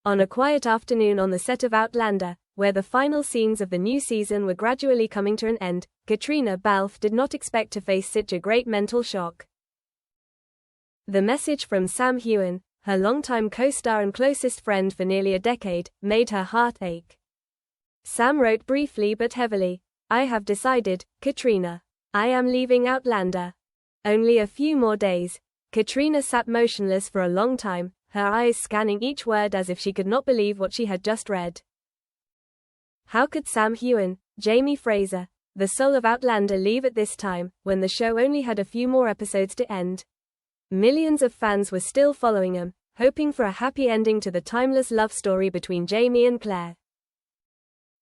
On a quiet afternoon on the set of Outlander, where the final scenes of the new season were gradually coming to an end, Caitriona Balfe did not expect to face such a great mental shock. The message from Sam Heughan, her longtime co-star and closest friend for nearly a decade, made her heart ache. Sam wrote briefly but heavily, "I have decided, Caitriona. I am leaving Outlander." Only a few more days. Caitriona sat motionless for a long time, her eyes scanning each word as if she could not believe what she had just read. How could Sam Heughan, Jamie Fraser, the soul of Outlander, leave at this time, when the show only had a few more episodes to end? Millions of fans were still following him, hoping for a happy ending to the timeless love story between Jamie and Claire.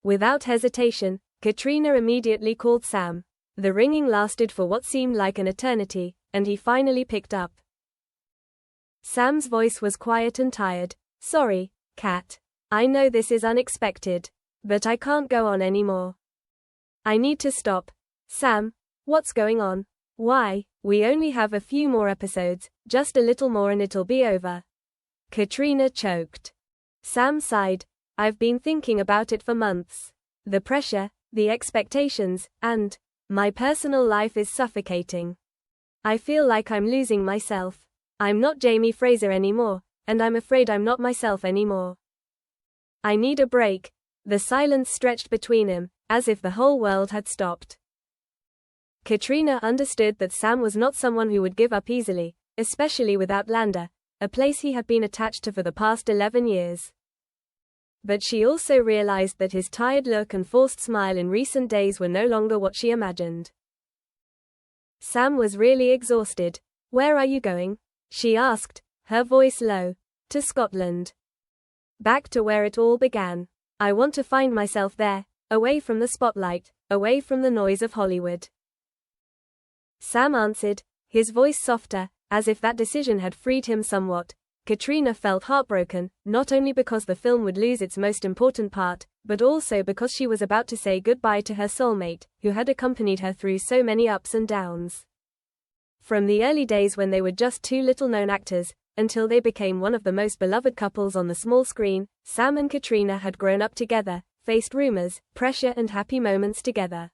Without hesitation, Caitriona immediately called Sam. The ringing lasted for what seemed like an eternity, and he finally picked up. Sam's voice was quiet and tired. "Sorry, Cat. I know this is unexpected. But I can't go on anymore. I need to stop." "Sam, what's going on? Why? We only have a few more episodes, just a little more and it'll be over." Caitriona choked. Sam sighed. "I've been thinking about it for months. The pressure, the expectations, and my personal life is suffocating. I feel like I'm losing myself. I'm not Jamie Fraser anymore, and I'm afraid I'm not myself anymore. I need a break." The silence stretched between him, as if the whole world had stopped. Caitriona understood that Sam was not someone who would give up easily, especially with Outlander, a place he had been attached to for the past 11 years. But she also realized that his tired look and forced smile in recent days were no longer what she imagined. Sam was really exhausted. "Where are you going?" she asked, her voice low. "To Scotland. Back to where it all began. I want to find myself there, away from the spotlight, away from the noise of Hollywood." Sam answered, his voice softer, as if that decision had freed him somewhat. Caitriona felt heartbroken, not only because the film would lose its most important part, but also because she was about to say goodbye to her soulmate, who had accompanied her through so many ups and downs. From the early days when they were just two little-known actors, until they became one of the most beloved couples on the small screen, Sam and Caitriona had grown up together, faced rumors, pressure and happy moments together.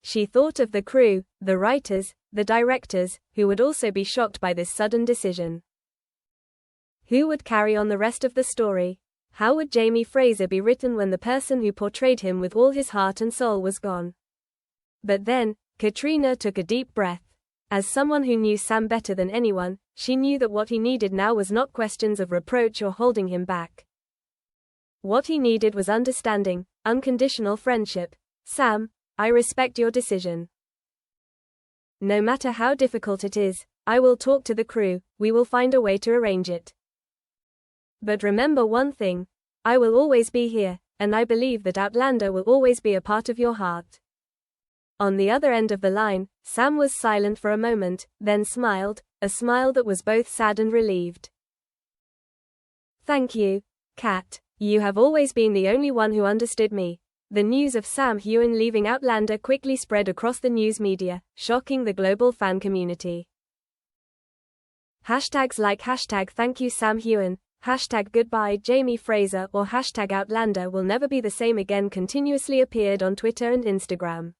She thought of the crew, the writers, the directors, who would also be shocked by this sudden decision. Who would carry on the rest of the story? How would Jamie Fraser be written when the person who portrayed him with all his heart and soul was gone? But then, Caitriona took a deep breath. As someone who knew Sam better than anyone, she knew that what he needed now was not questions of reproach or holding him back. What he needed was understanding, unconditional friendship. "Sam, I respect your decision. No matter how difficult it is, I will talk to the crew, we will find a way to arrange it. But remember one thing, I will always be here, and I believe that Outlander will always be a part of your heart." On the other end of the line, Sam was silent for a moment, then smiled, a smile that was both sad and relieved. "Thank you, Cat. You have always been the only one who understood me." The news of Sam Heughan leaving Outlander quickly spread across the news media, shocking the global fan community. Hashtags like #thank you Sam Heughan, #goodbye Jamie Fraser or #Outlander will never be the same again continuously appeared on Twitter and Instagram.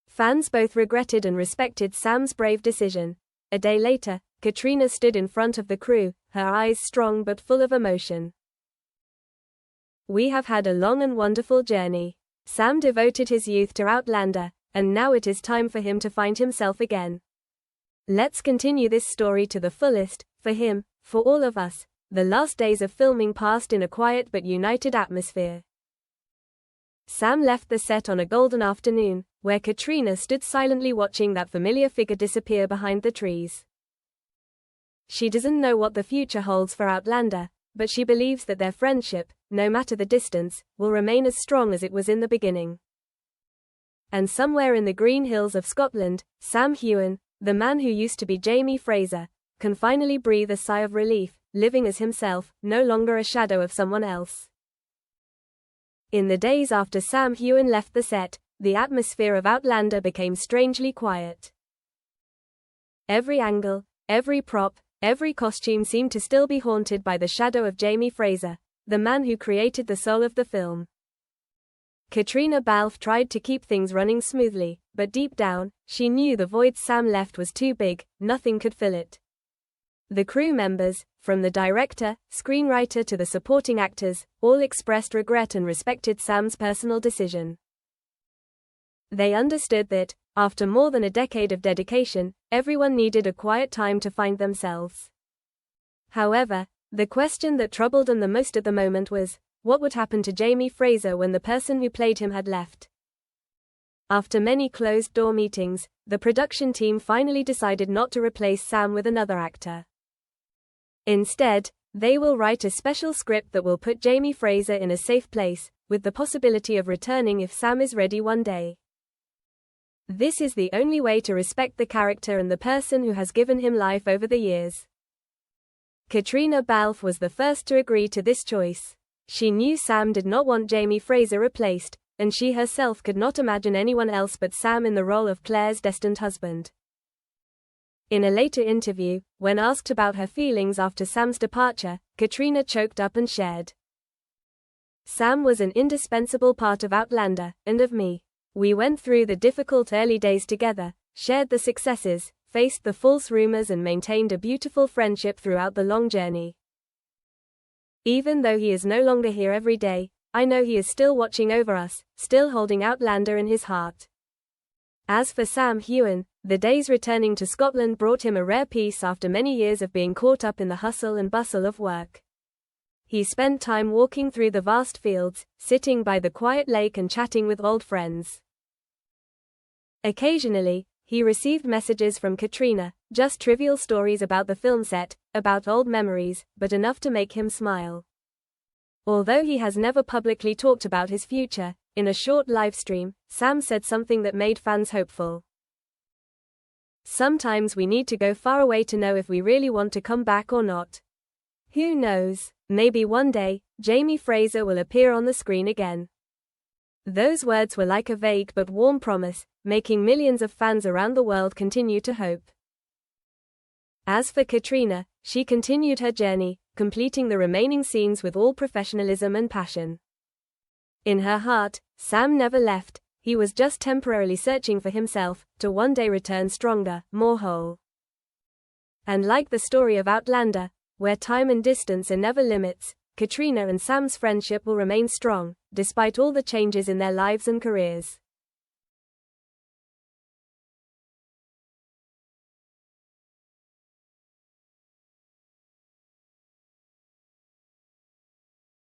Fans both regretted and respected Sam's brave decision. A day later, Caitriona stood in front of the crew, her eyes strong but full of emotion. "We have had a long and wonderful journey. Sam devoted his youth to Outlander, and now it is time for him to find himself again. Let's continue this story to the fullest, for him, for all of us." The last days of filming passed in a quiet but united atmosphere. Sam left the set on a golden afternoon, where Caitriona stood silently watching that familiar figure disappear behind the trees. She doesn't know what the future holds for Outlander, but she believes that their friendship, no matter the distance, will remain as strong as it was in the beginning. And somewhere in the green hills of Scotland, Sam Heughan, the man who used to be Jamie Fraser, can finally breathe a sigh of relief, living as himself, no longer a shadow of someone else. In the days after Sam Heughan left the set, the atmosphere of Outlander became strangely quiet. Every angle, every prop, every costume seemed to still be haunted by the shadow of Jamie Fraser, the man who created the soul of the film. Caitriona Balfe tried to keep things running smoothly, but deep down, she knew the void Sam left was too big, nothing could fill it. The crew members, from the director, screenwriter to the supporting actors, all expressed regret and respected Sam's personal decision. They understood that, after more than a decade of dedication, everyone needed a quiet time to find themselves. However, the question that troubled them the most at the moment was, what would happen to Jamie Fraser when the person who played him had left? After many closed-door meetings, the production team finally decided not to replace Sam with another actor. Instead, they will write a special script that will put Jamie Fraser in a safe place, with the possibility of returning if Sam is ready one day. This is the only way to respect the character and the person who has given him life over the years. Caitriona Balfe was the first to agree to this choice. She knew Sam did not want Jamie Fraser replaced, and she herself could not imagine anyone else but Sam in the role of Claire's destined husband. In a later interview, when asked about her feelings after Sam's departure, Caitriona choked up and shared, "Sam was an indispensable part of Outlander, and of me. We went through the difficult early days together, shared the successes, faced the false rumors and maintained a beautiful friendship throughout the long journey. Even though he is no longer here every day, I know he is still watching over us, still holding Outlander in his heart." As for Sam Heughan, the days returning to Scotland brought him a rare peace after many years of being caught up in the hustle and bustle of work. He spent time walking through the vast fields, sitting by the quiet lake and chatting with old friends. Occasionally, he received messages from Caitriona, just trivial stories about the film set, about old memories, but enough to make him smile. Although he has never publicly talked about his future, in a short livestream, Sam said something that made fans hopeful. "Sometimes we need to go far away to know if we really want to come back or not. Who knows, maybe one day, Jamie Fraser will appear on the screen again." Those words were like a vague but warm promise, making millions of fans around the world continue to hope. As for Caitriona, she continued her journey, completing the remaining scenes with all professionalism and passion. In her heart, Sam never left, he was just temporarily searching for himself, to one day return stronger, more whole. And like the story of Outlander, where time and distance are never limits, Caitriona and Sam's friendship will remain strong, despite all the changes in their lives and careers.